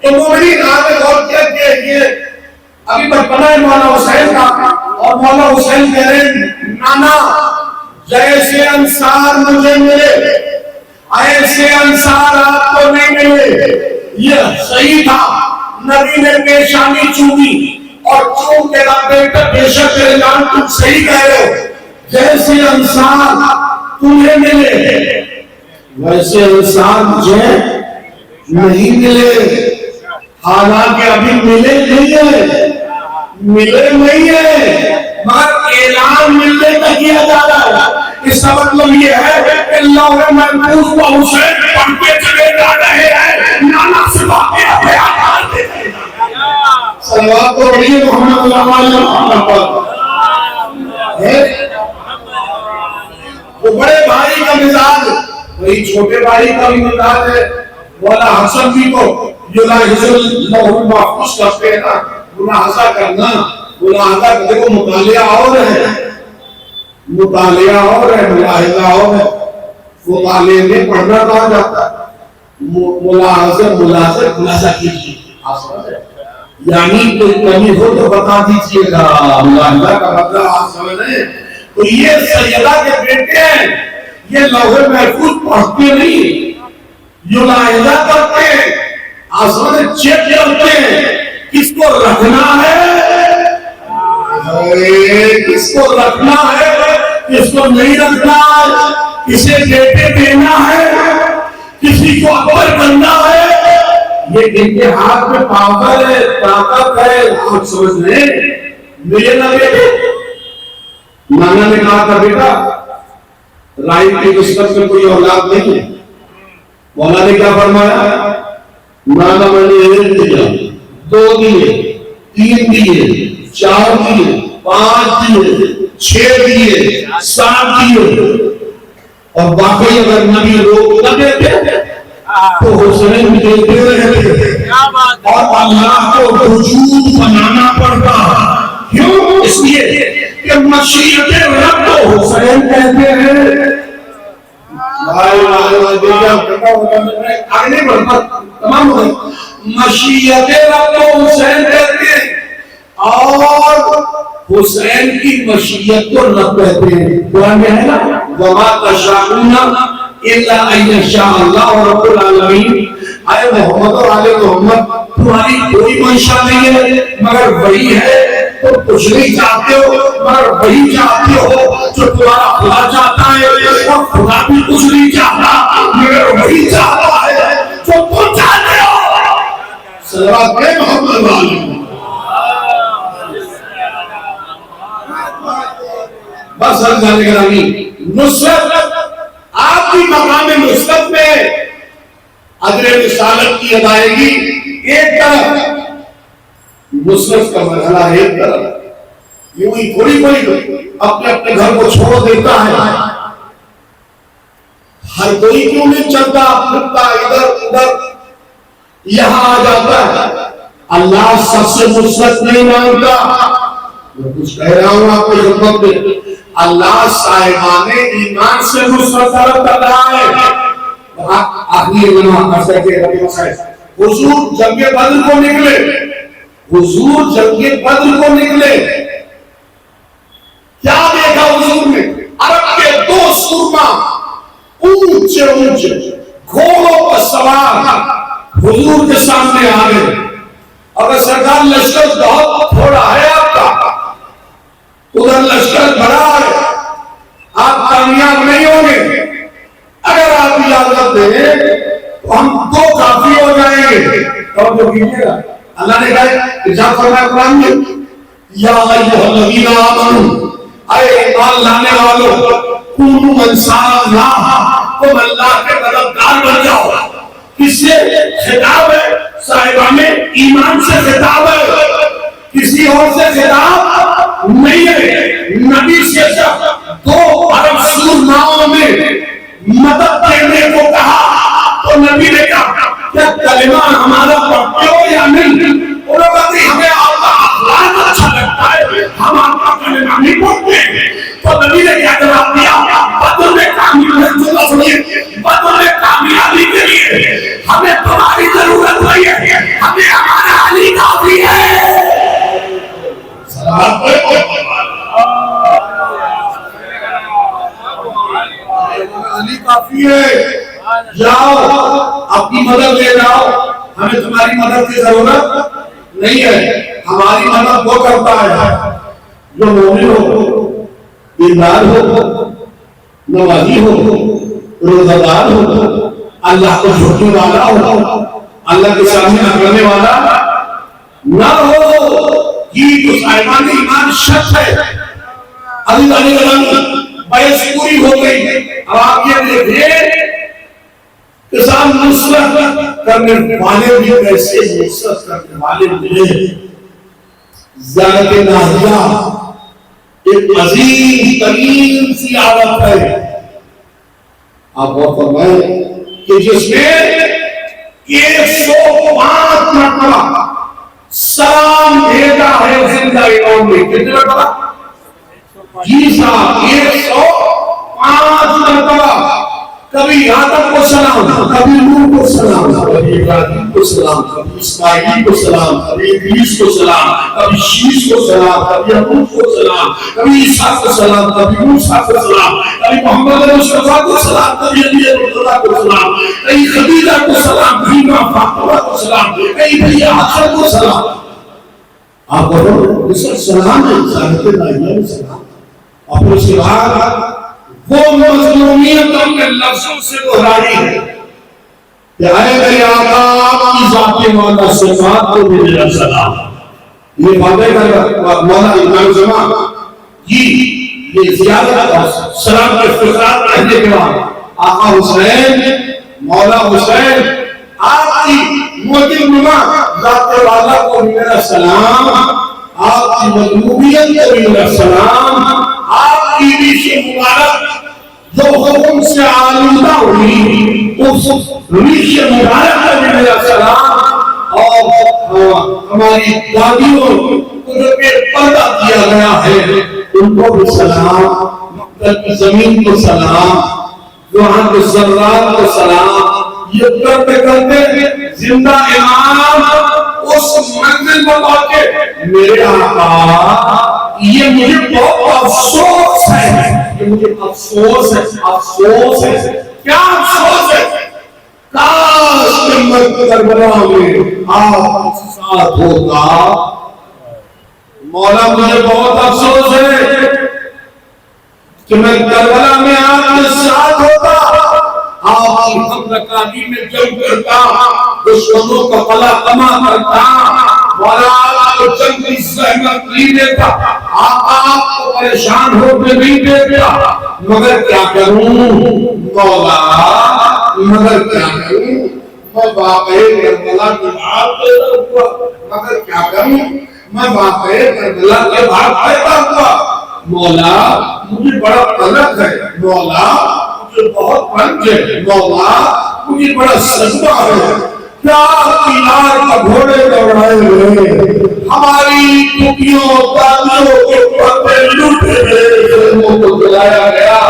تو مومنین آگے غور کیا کہ یہ ابھی بچپنا ہے مولا حسین کا، اور مولا حسین کہہ رہے ہیں نانا جیسے انصار مجھے ملے ایسے انصار آپ کو نہیں ملے۔ یہ صحیح تھا، نبی نے پیشانی چومی اور چوم کے رب بیٹا بے شک تیرے جان تم صحیح کہہ رہے ہو، جیسے انصار تمہیں ملے ویسے انصار مجھے نہیں ملے۔ حالانکہ ابھی ملے نہیں ہے مگر اعلان ملنے کا کیا جا رہا ہے۔ اس کا مطلب یہ ہے کہ لوح محفوظ کو حسین پڑھتے چلے جا رہے ہیں، نانا سے واقعہ بیان کرتے ہیں۔ صلوات کو پڑھیے محمد اللہ پر۔ وہ بڑے بھائی کا مزاج وہی چھوٹے بھائی کا بھی مزاج ہے۔ مولا حسن بھی کو یلاحظ اللہ محفوظ کرتے ہیں نا، ملاحظہ کرنا، ملاحظہ کرنے کو مطالعہ اور ہے، مطالعہ اور ہے، ملاحظہ اور ہے۔ مطالعے میں پڑھنا کہا جاتا ہے، ملاحظہ کیجیے، یعنی کوئی کمی ہو تو بتا دیجیے گا۔ ملاحظہ کا مطلب آپ سمجھ رہے ہیں؟ تو یہ سیدہ کے بیٹے ہیں، یہ لوح محفوظ پڑھتے نہیں، ملاحظہ کرتے ہیں، آسمان چیک کرتے ہیں کس کو رکھنا ہے، کس کو رکھنا ہے، کس کو نہیں رکھنا ہے، کسے بیٹے دینا ہے، کسی کو اکبر کرنا ہے۔ یہ ان کے ہاتھ میں پاور ہے، طاقت ہے، آپ سمجھ رہے ہیں؟ میرے نہ بیٹے نانا نے کہا تھا بیٹا رائی کی نسبت میں کوئی اولاد نہیں ہے۔ مولا نے کیا فرمایا؟ نانا میں نے ایک دیا، 2 دیے، 3 دیے، 4 دیے، 5 دیے، 6 دیے، 7 دیے، اور باقی اگر نبی لوگ نہ دیتے تو حسین بھی دیتے رہتے اور اللہ کو وجود بنانا پڑتا۔ کیوں؟ اس لیے کہ مشیت رب کو حسین کہتے ہیں۔ آگے بڑھتا تمام ہو گئے، مشیت رب کو حسین کہتے ہیں اور حسین کی مشیت کو رب کہتے ہیں۔ قرآن میں ہے نا وما تشاءون الا ان یشاء اللہ رب العالمین۔ اے محمد اور آل محمد تمہاری کوئی منشا نہیں ہے مگر وہی ہے، تم کچھ نہیں چاہتے ہو مگر وہی چاہتے ہو جو تمہارا خدا چاہتا ہے، اور خدا بھی کچھ نہیں چاہتا مگر وہی چاہتا ہے جو تم چاہتے ہو۔ صلوات پڑھیں محمد علیہ۔ بس ہر جانے کا نامی نصرت آپ کی مقام نصرت میں اجر رسالت کی ادائیگی ایک طرف، نصرت کا مرحلہ ایک طرف، یوں ہی کوئی اپنے اپنے گھر کو چھوڑ دیتا ہے ہر کوئی کیوں نہیں چلتا پھرتا ادھر ادھر یہاں آ جاتا ہے؟ اللہ سب سے وسعت نہیں مانگتا. میں کچھ کہہ رہا ہوں آپ کی خدمت میں، اللہ صاحبان ایمان سے وسعت طلب کر رہا ہے. آخری منہ ایسا کہ حضور جنگ بدر کو نکلے، حضور جنگ بدر کو نکلے، کیا دیکھا حضور نے؟ عرب کے دو سورما اونچے اونچے گھوڑوں پر سوار حضور کے سامنے آ گئے. اگر سرکار لشکر بہت تھوڑا ہے آپ کا، ادھر لشکر بڑا ہے، آپ کامیاب نہیں ہوں گے. اگر آپ اجازت دیں تو ہم دو کافی ہو جائیں گے. اور جو کیجیے گا اللہ نے کہا ارشاد فرمایا قرآن میں، یا ایھا الذین آمنوا، اے ایمان لانے والو، کونوا انصارا اللہ، تم اللہ کے مددگار بن جاؤ. کس سے خطاب ہے؟ صاحبان ایمان سے خطاب ہے، کسی اور سے خطاب نہیں ہے. نبی سے جب دو عرب سورماؤں میں مدد دینے کو کہا تو نبی نے کہا کیا کلمہ ہمارا پڑھتے ہو یا نہیں؟ انہوں نے کہا ہمیں آپ کا اخلاق اچھا لگتا ہے، ہم آپ کا کلمہ نہیں پڑھتے. تو نبی نے کیا جواب دیا؟ بدر میں کامیابی کے لیے ہمیں تمہاری ضرورت نہیں ہے، ہمیں ہمارا علی کافی ہے. علی کافی ہے. جاؤ اپنی مدد لے جاؤ، ہمیں تمہاری مدد کی ضرورت نہیں ہے. ہماری مدد وہ کرتا ہے جو مومن ہو، دیندار ہو، نمازی ہو، روزہ دار ہو، اللہ کو چھوڑنے والا ہو، اللہ کے سامنے نہ کرنے والا نہ ہو. یہ تو صاحبان ایمان شرط ہے. علی علی بیعت پوری ہو گئی. اب آپ یہ دیکھیں کہ سام نصرت کرنے والے بھی کیسے نصرت کرنے والے ملے. زیارت ناہیہ ایک عظیم ترین سی عادت ہے. آپ غور فرمائیں کہ جس میں 105 مرتبہ سلام بھیجا ہے زندہ امام نے. کتنے مرتبہ؟ 105 مرتبہ. کبھی آدم کو سلام، کبھی نوح کو سلام، کبھی ابراہیم کو سلام، کبھی اسماعیل کو سلام، کبھی ادریس کو سلام، کبھی شیش کو سلام، کبھی یعقوب کو سلام، کبھی عیسیٰ کو سلام، کبھی موسیٰ کو سلام، کبھی محمد مصطفیٰ کو سلام، کبھی نبی مرتضیٰ کو سلام، کبھی خدیجہ کو سلام، کبھی ماں فاطمہ کو سلام، کبھی بھیا حسن کو سلام. آپ بولو سلام ہے، زیارت ناہیہ میں سلام. اور اس کے بعد وہ مظلومیت اپنے لفظوں سے دہرائی ہے کہ اے میرے آقا آپ کی ذات مولا صفات کو بھی میرا سلام. یہ باتیں کر مولا امام زمان یہ زیادہ سلام کے فقرات رہنے کے بعد آقا حسین، مولا حسین، آپ کی موتی نما ذات والا کو بھی میرا سلام، آپ کی مظلومیت کو بھی میرا سلام، آپ کی ریش مبارک جو حکم سے آلودہ ہوئی اس ریش مبارک کو بھی میرا سلام، اور ہماری دادیوں کو جو کہ پردہ کیا گیا ہے ان کو بھی سلام، مقتل کی زمین کو سلام، وہاں کے ذرات کو سلام. یہ کرتے کرتے زندہ امام اس منزل پر پہنچے. میرے آقا یہ مجھے بہت افسوس ہے، یہ مجھے افسوس ہے. افسوس ہے کیا؟ افسوس ہے کاش کہ میں کربلا میں آپ کے ساتھ ہوتا. مولا مجھے بہت افسوس ہے کہ میں کربلا میں آپ کے ساتھ ہوتا، آپ کی حمد رکابی میں جنگ کرتا، دشمنوں کا قلع کما کرتا، مولا آپ کو جنگ کی زحمت نہیں دیتا، آپ کو پریشان ہوتے نہیں دیتا. مگر کیا کروں مولا، مگر کیا کروں، میں واقعی کربلا کے بعد پیدا ہوا، مگر کیا کروں میں واقعی کربلا کے بعد پیدا ہوا. مولا مجھے بڑا قلق ہے، مولا بہت رنج ہے مولا، مجھے بڑا صدمہ ہے، کیا دینار کا گھوڑے دوڑائے ہوئے ہماری ٹوپیوں دادیوں کے پردے لوٹے گئے، وہ کو جلایا گیا۔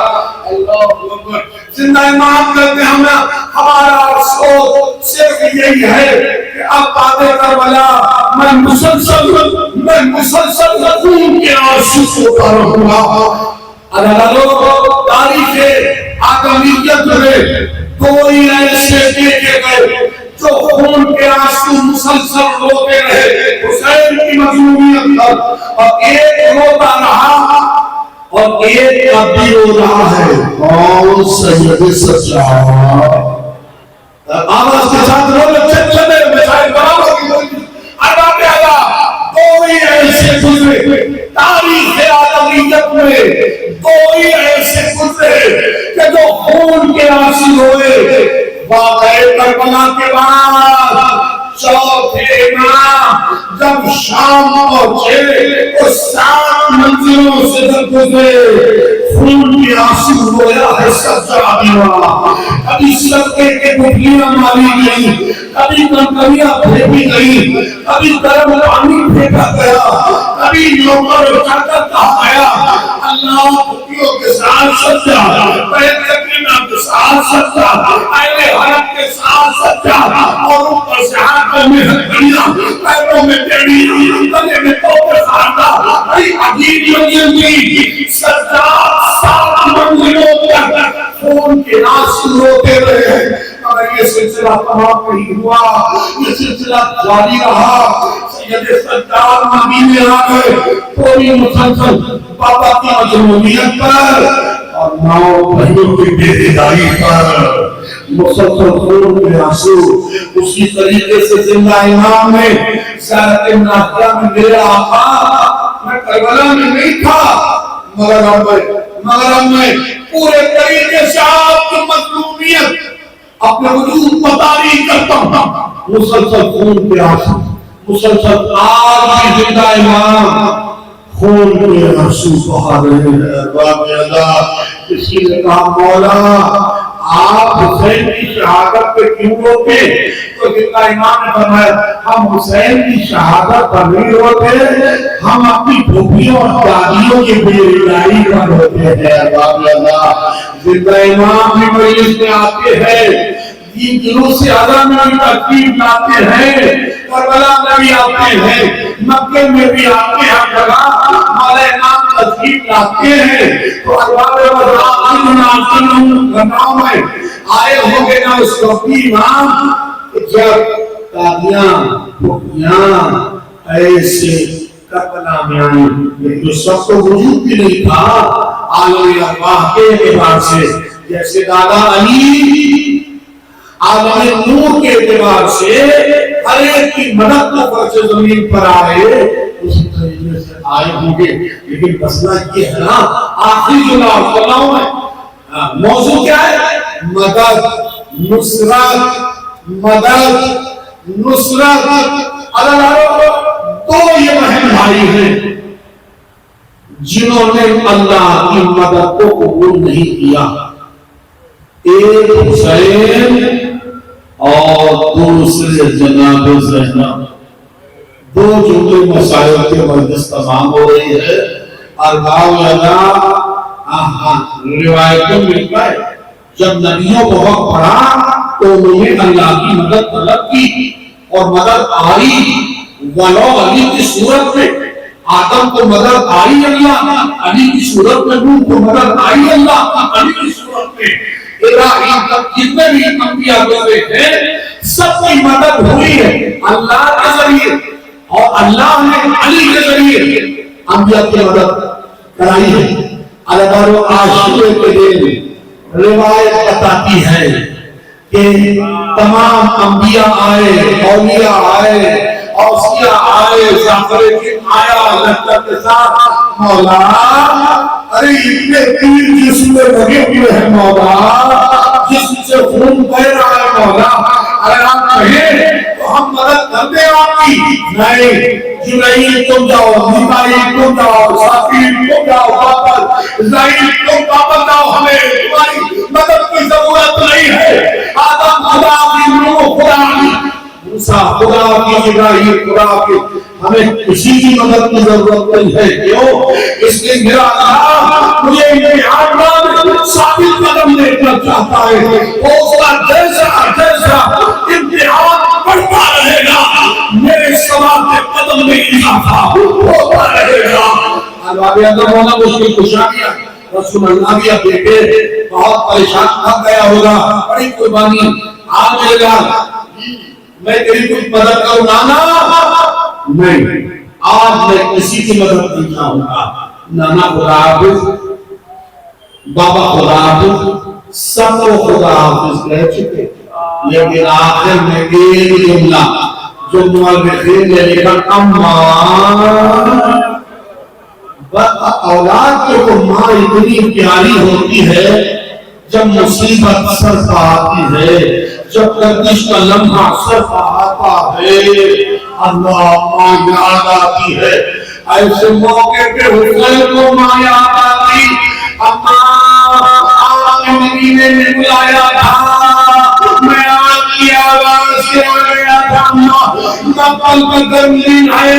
اللہ اکبر۔ زندہ امام کہتے ہیں ہمارا افسوس صرف یہی ہے کہ اب بعد کربلا میں مسلسل خون کے آنسو سوتا رہوں گا۔ تاریخ آدمیت میں کوئی ایسے دیکھے گئے جو خون کے آنسو مسلسل روتے رہے، حسین کی مظلومیت پر، اور ایک روتا رہا اور ایک ابھی رو رہا ہے، کون سید سجاد؟ آواز کے ساتھ رو لے چلے مسائل برابر کی کوئی ادا پیادا کوئی ایسے گزرے تاریخ آدمیت میں، کوئی ایسے گزرے کہ جو خون کے آنسو روئے۔ واقعہ کربلا کے بعد چوتھے ماہ جب شام پہنچے، اس 7 منزلوں سے جب گزرے، خون کے آنسو رویا ہے سجادی والا۔ کبھی صدقے کے گٹھلیاں ماری گئی، کبھی کنکریاں پھینکی گئی، کبھی گرم پانی پھینکا گیا، کبھی نوکر چاکر کہا گیا۔ اللہ بھٹیوں کے ساتھ سجا، بیت تکریمہ کے ساتھ سجا، اہل حرم کے ساتھ سجا، اور اوپر سے ہاتھوں میں ہتھیلیاں، پیروں میں بیڑیاں، گلے میں توپے خاندہ، بڑی عجیب منزل سجا، 7 منزلوں تک خون کے آنسو روتے رہے۔ مگر یہ سلسلہ تمام نہیں ہوا، یہ سلسلہ جاری رہا۔ سید سجاد مدینے آ گئے، پوری مسلسل بابا کی مظلومیت پر اور 9 بھائیوں کی بے ہدائی پر مسلسل خون کے آنسو۔ اسی طریقے سے زندہ امام نے زیارت ناقیہ میں میرا آقا، میں کربلا میں نہیں تھا مگر اب میں پورے طریقے سے آپ کی مظلومیت اپنے وجود پتاری کرتا ہوں۔ مسلسل خون کے آنسو، مسلسل آج بھی زندہ امام خون کے آنسو بہا رہے ہیں۔ باب اللہ کسی نے کہا مولا آپ حسین کی شہادت پہ کیوں روتے؟ تو زندہ امام نے فرمایا ہم حسین کی شہادت پر نہیں روتے، ہم اپنی پھوپھیوں اور دادیوں کی بے حیائی پر روتے ہیں۔ باب اللہ زندہ امام بھی مجلس میں آتے ہیں، یہ جلوس اعظم میں بھی تقریب لاتے ہیں، کربلا میں بھی آتے ہیں، مکے میں بھی آتے ہیں، جگہ ہمارے نام تقریب لاتے ہیں۔ تو ارباب گناہوں میں آئے ہوں گے نا اس وقت امام، جب دادیاں پھوپھیاں ایسے کربلا میں آئی، لیکن اس وقت تو وجود بھی نہیں تھا عالم ارواح کے اعتبار سے، جیسے دادا علی عالم نور کے اعتبار سے ہر ایک کی مدد کو فرض زمین پر آئے، اسی طریقے سے آئے ہوں گے۔ لیکن مسئلہ یہ ہے نا آخری جو اللہ میں موضوع کیا ہے؟ مدد، نصرت۔ اللہ تو یہ بہن بھائی ہیں جنہوں نے اللہ کی مدد کو قبول نہیں کیا، ایک حسین اور دوسرے جناب زینب۔ 2 جملے مسائل کے مجلس تمام ہو رہی ہے۔ ارباب روایتوں میں لکھا ہے جب نبیوں کو وقت پڑا تو انہوں نے اللہ کی مدد طلب کی اور مدد آئی، ولو علی کی صورت میں آدم کو مدد آئی اللہ، علی کی صورت میں نوح کو مدد آئی اللہ، علی کی صورت میں ابراہیم تک جتنے بھی انبیاء گزرے تھے سب کی مدد ہوئی ہے اللہ کے ذریعے، اور اللہ نے علی کے ذریعے انبیاء کی مدد کرائی ہے۔ اللہ عاشورے کے دن روایت بتاتی ہے کہ تمام انبیاء آئے، اولیاء آئے، اوصیاء آئے، صافرین آیا لشکر کے ساتھ، مولا ارے اتنے تیر جسم میں لگے ہوئے ہیں مولا، جسم سے خون بہ رہا ہے مولا، اگر آپ کہیں تو ہم مدد کر دیں آپ کی۔ نہیں، جبرائیل تم جاؤ، میکائیل تم جاؤ، اسرافیل تم جاؤ، اسرائیل تم واپس آؤ، ہمیں تمہاری مدد کی ضرورت نہیں ہے۔ آدم خدا کی، نوح خدا کی، موسیٰ خدا کی، ابراہیم خدا کی، ہمیں کسی کی مدد کی ضرورت نہیں ہے۔ کیوں؟ اس لیے میرا اللہ مجھے امتحان میں ثابت قدم دیکھنا چاہتا ہے۔ وہ اس کا جیسا جیسا امتحان بڑھتا رہے گا، میرے ثواب کے قدم میں اضافہ ہوتا رہے گا۔ ابھی اگر ہونا مشکل کشا کیا رسول اللہ بھی اب دیکھے بہت پریشان تھک گیا ہوگا، بڑی قربانی آ ملے گا، میں تیری کچھ مدد کروں نانا؟ نہیں، آج میں کسی کی مدد نہیں چاہوں گا۔ نانا خدا حافظ، بابا خدا حافظ، سب کو خدا حافظ کہہ چکے، لیکن آخر میں ایک جملہ جو مؤرخین نے لکھا، اما اولاد کے کو ماں اتنی پیاری ہوتی ہے جب مصیبت سر پہ آتی ہے، جب گردش کا لمحہ سر پہ آتا ہے، اللہ ماں یاد آتی ہے۔ ایسے موقع پہ حسین کو ماں یاد آتی، اماں آپ نے مدینے میں بلایا تھا، میں آپ کی آواز سے آ گیا تھا، مقبل کا درمین ہے،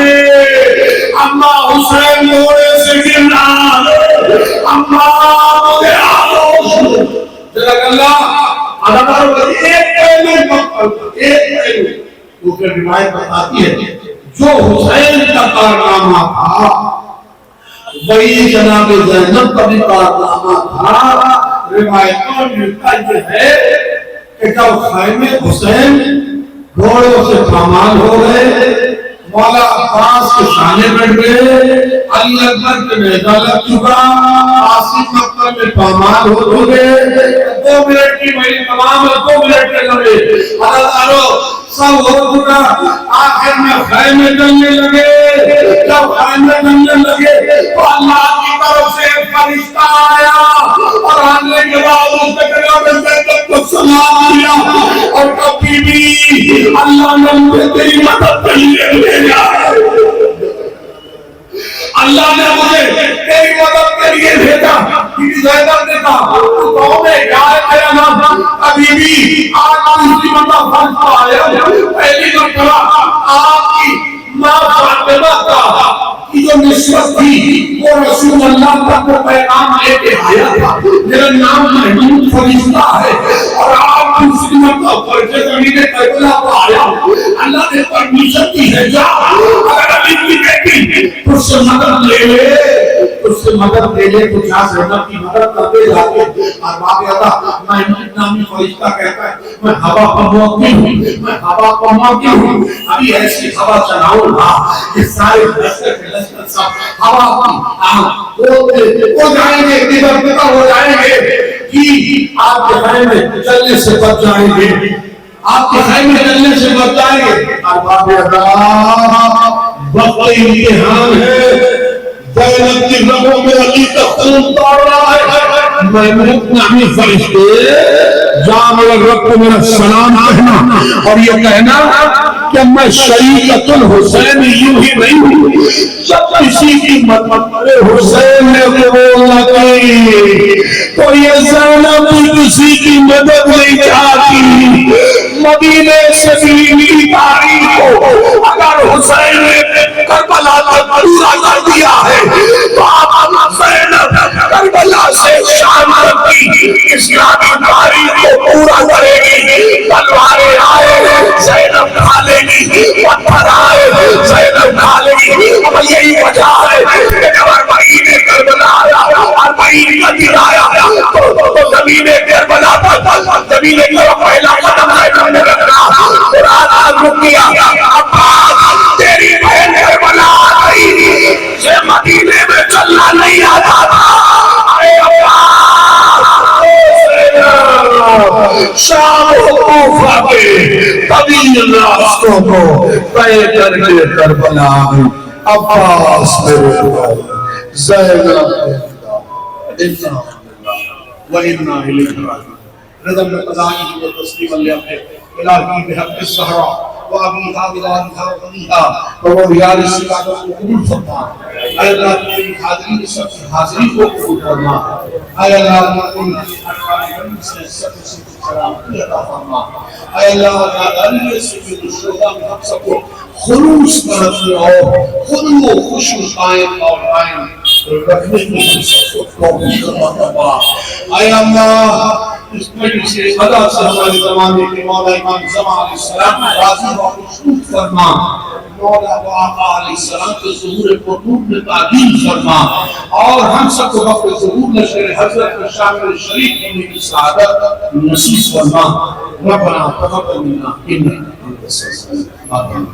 اماں حسین گھوڑے سے گر رہا ہے، اماں مجھے آلوش جلک اللہ ادھر ایک پہلے مقبل ایک پہلے وہ کہ روایت بتاتی ہے جو حسین کا کارنامہ تھا وہی جناب زینب کا بھی کارنامہ تھا۔ روایتوں میں ملتا یہ ہے کہ جب خیمے حسین گھوڑوں سے پامال ہو گئے، مولا عباس کے شانے بیٹھ گئے، علی اکبر کے نیزہ لگ چکا، عاصم مقتل میں پامال ہو چکے، 2 منٹ کی میری تمام 2 منٹ کے لمحے حضرتارو سب ہو چکا۔ آخر میں خیمے جلنے لگے، جب خیمے جلنے لگے تو اللہ کی طرف سے ایک فرشتہ آیا اور آنے کے بعد اس نے جناب کو سلام دیا اور کبھی بھی اللہ نے مجھے تیری مدد کے لیے بھیجا، اللہ نے مجھے تیری مدد کے لیے بھیجا۔ زینب نے کہا تو قوم میں کیا ہے میرا نام؟ ابھی بھی آج دوسری مرتبہ فرشتہ آیا، پہلی مرتبہ آپ کی ماں فاطمہ کا کی جو نسبت تھی وہ رسول اللہ تک وہ پیغام لے کے آیا تھا، میرا نام محمود فرشتہ ہے، اور آپ دوسری مرتبہ فرشتے زمین کربلا کو آیا، اللہ نے پرمیشن دی ہے جا، اگر علی کی بیٹی تجھ سے مدد لے لے، تجھ سے مدد لے لے تو کیا زینب کی مدد کر دے جا کے۔ اور باقی اللہ محمود نامی فرشتہ کہتا ہے میں ہوا پر موقع ہوں، میں ہوا پر موقع ہوں، ابھی ایسی ہوا چلاؤں گا کہ سارے لشکر سب ہوا کی ہو جائیں گے، ادھر ادھر ہو جائیں گے، کہ آپ کے خیمے چلنے سے بچ جائیں گے، آپ کے خیمے چلنے سے بچ جائیں گے۔ اور باقی اللہ وقت امتحان ہے، زینب کی رگوں میں علی کا خون دوڑ رہا ہے، محمود نامی فرشتے جان اور رب کو میرا سلام کہنا اور یہ کہنا کہ میں شریعت الحسین یوں ہی نہیں ہوں، جب کسی کی مدد حسین نے قبول نہ کی تو یہ زینب کسی کی مدد نہیں چاہتی۔ مدینے سے بھی تاریخ کو اگر حسین نے کربلا تک پورا کر دیا ہے تو آپ زینب کربلا سے شام تک کی اسلامی تاریخ کو پورا کرے گی۔ تلواریں آئے زینب کھا لے گی، پتھر آئے زینب کھا لے گی۔ اب یہی وجہ ہے کہ جب اربعین کربلا آیا، اربعین کا دن آیا تو زمین کربلا پر زمین کا پہلا قدم زینب نے رکھا، قرآن آج رک گیا، عباس تیری بہن کربلا آ گئی، سے مدینے میں چلنا نہیں آتا تھا، اے عباس شام و کوفہ کے طویل راستوں کو طے کر کے کربلا آئی۔ عباس میرے بھائی، زینب وَإِنَّا إِلَيْهِ رَاجِعُونَ۔ رضا میں قضائی و تسلیم اللہ الہی بحق السحرہ وابیہا بلادہا وغنیہا وویار السکادہ قبول فرما۔ اے اللہ تیری حاضری سب کی حاضری کو قبول فرما اے اللہ تیری حاضری سے سب سے سلامتی عطا فرما اے اللہ نادانی سے بھی شہداء میں ہم سب کو خلوص کرتے اور خود و خوش قائم اور قائم رکھنے کی ہم سب کو توفیق عطا فرما اے اللہ اس مجلس خدا سے ہمارے زمانے کے مولا امام زمان علیہ السلام راضی و خوشنود فرما مولا و آقا علیہ السلام کے ظہور قربوت میں تعظیم فرما اور ہم سب کو وقت ظہور نشر حضرت میں شامل شریف ہونے کی سعادت نصیب فرما ربنا تقبل منا انک انت السمیع العلیم